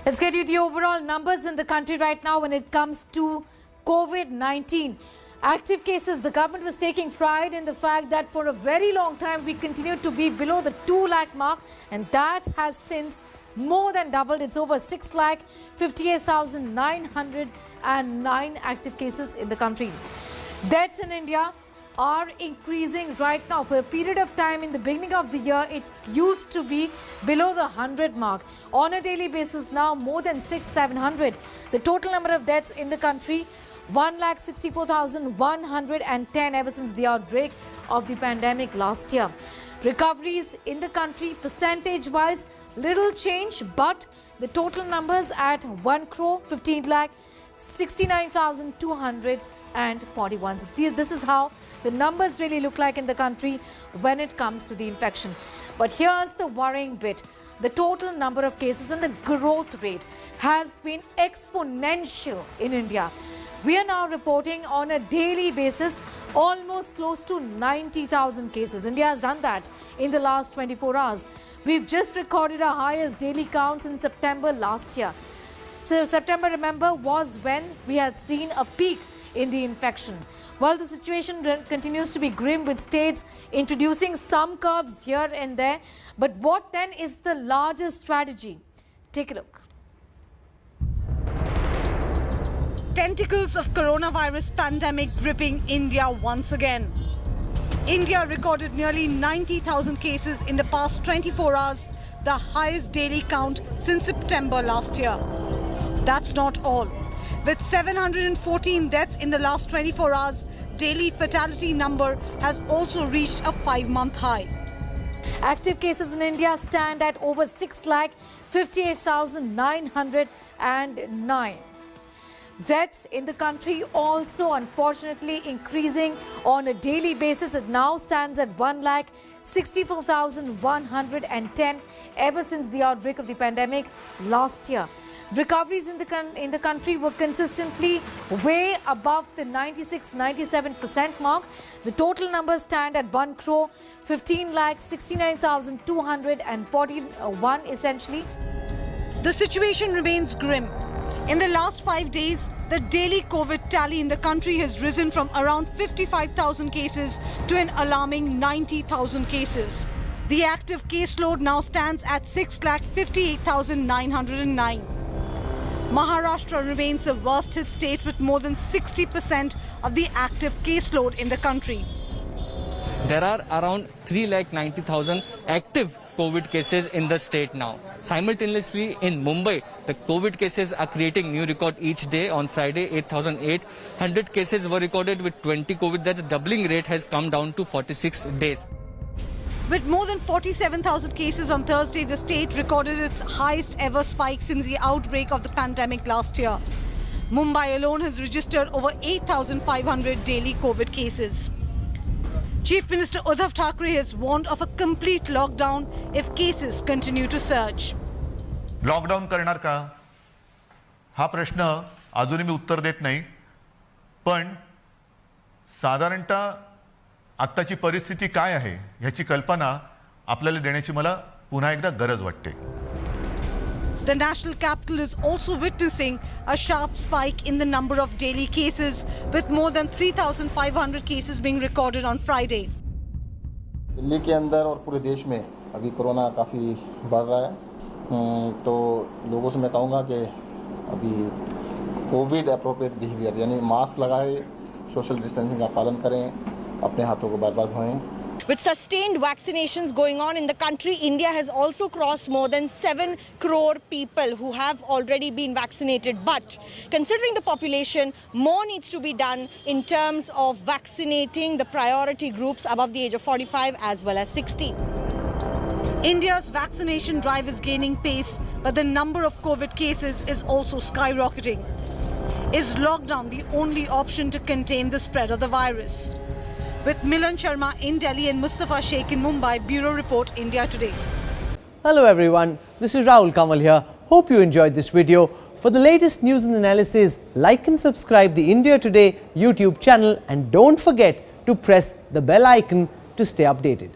Let's get you the overall numbers in the country right now when it comes to COVID-19. Active cases, the government was taking pride in the fact that for a very long time we continued to be below the 2 lakh mark, and that has since more than doubled. It's over 6,58,909 active cases in the country. Deaths in India are increasing right now. For a period of time in the beginning of the year, it used to be below the 100 mark. On a daily basis now, more than 600-700. The total number of deaths in the country, 1,64,110 ever since the outbreak of the pandemic last year. Recoveries in the country, percentage-wise, little change, but the total numbers at 1,15,69,241. So this is how the numbers really look like in the country when it comes to the infection. But here's the worrying bit. The total number of cases and the growth rate has been exponential in India. We are now reporting on a daily basis almost close to 90,000 cases. India has done that in the last 24 hours. We've just recorded our highest daily counts in September last year. So September, remember, was when we had seen a peak in the infection. Well, the situation continues to be grim, with states introducing some curbs here and there. But what then is the largest strategy? Take a look. Tentacles of coronavirus pandemic gripping India once again. India recorded nearly 90,000 cases in the past 24 hours, the highest daily count since September last year. That's not all. With 714 deaths in the last 24 hours, daily fatality number has also reached a 5-month high. Active cases in India stand at over 6,58,909. Deaths in the country also unfortunately increasing on a daily basis. It now stands at 1,64,110 ever since the outbreak of the pandemic last year. Recoveries in the country were consistently way above the 96-97% mark. The total numbers stand at 1,15,69,241 essentially. The situation remains grim. In the last 5 days, the daily COVID tally in the country has risen from around 55,000 cases to an alarming 90,000 cases. The active caseload now stands at 6,58,909. Maharashtra remains a worst hit state with more than 60% of the active caseload in the country. There are around 3,90,000 active COVID cases in the state now. Simultaneously in Mumbai, the COVID cases are creating new record each day. On Friday, 8,800 cases were recorded with 20 COVID. That's doubling rate has come down to 46 days. With more than 47,000 cases on Thursday, the state recorded its highest ever spike since the outbreak of the pandemic last year. Mumbai alone has registered over 8,500 daily COVID cases. Chief Minister Uddhav Thackeray has warned of a complete lockdown if cases continue to surge. Lockdown करणार का? हा प्रश्न अजूनही मी उत्तर देत नाही. पण साधारणतः आत्ताची परिस्थिती काय आहे ह्याची कल्पना आपल्याला देण्याची मला पुन्हा एकदा गरज वाटते. The national capital is also witnessing a sharp spike in the number of daily cases, with more than 3,500 cases being recorded on Friday. Delhi के अंदर और पूरे देश में अभी कोरोना काफ़ी बढ़ रहा है, तो लोगों से मैं कहूँगा कि अभी कोविड एप्रोप्रिएट बिहेवियर यानी मास्क लगाएं, सोशल डिस्टेंसिंग का पालन करें, अपने हाथों को बार-बार धोएं. With sustained vaccinations going on in the country, India has also crossed more than 7 crore people who have already been vaccinated. But considering the population, more needs to be done in terms of vaccinating the priority groups above the age of 45 as well as 60. India's vaccination drive is gaining pace, but the number of COVID cases is also skyrocketing. Is lockdown the only option to contain the spread of the virus? With Milan Sharma in Delhi and Mustafa Sheikh in Mumbai, Bureau Report, India Today. Hello everyone, this is Rahul Kamal here. Hope you enjoyed this video. For the latest news and analysis, like and subscribe the India Today YouTube channel, and don't forget to press the bell icon to stay updated.